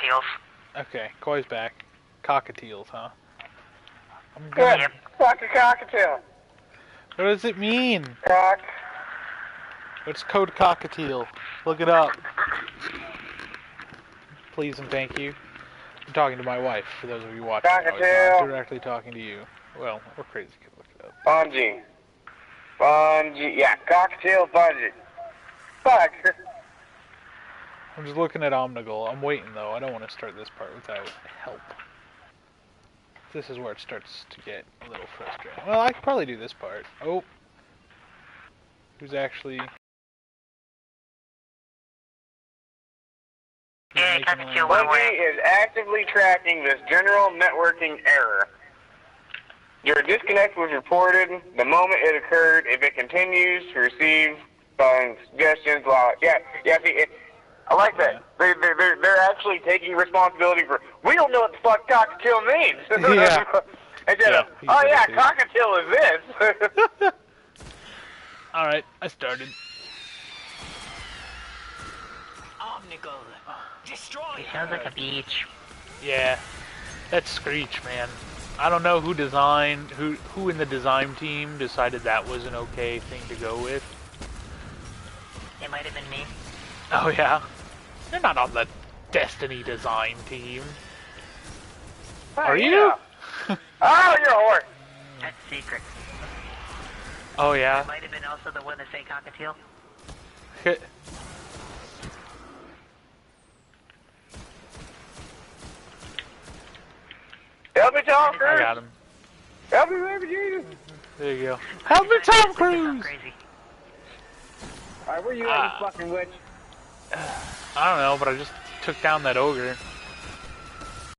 cockatiels. Okay, Koi's back. Cockatiels, huh? Good. Yep. Fuck a cockatiel. What does it mean? Cock. What's code cockatiel? Look it up. Please and thank you. I'm talking to my wife, for those of you watching. Cockatiel. I'm not directly talking to you. Well, we're crazy. Look it up. Bungee. Bungee. Yeah, cockatiel bungee. Fuck. I'm just looking at Omnigul. I'm waiting, though. I don't want to start this part without help. This is where it starts to get a little frustrating. Well, I could probably do this part. Oh. Who's actually... Bungee is actively tracking this general networking error. Your disconnect was reported the moment it occurred. If it continues to receive suggestions, see, I like that. They're actually taking responsibility for. We don't know what the fuck cockatiel means. Yeah. Oh yeah, cockatiel is this. All right, I started. Omnigul, destroy. It sounds like a beach. Yeah, that's Screech, man. I don't know who designed, who in the design team decided that was an okay thing to go with. It might have been me. Oh yeah? You're not on the Destiny design team. Are you? Oh, you're a whore. That's secret. Oh yeah? It might have been also the one that say cockatiel. Help me, Tom Cruise. I got him. Help me, baby Jesus. There you go. Help me, Tom Cruise! Alright, where you at, you fucking witch? I don't know, but I just took down that ogre.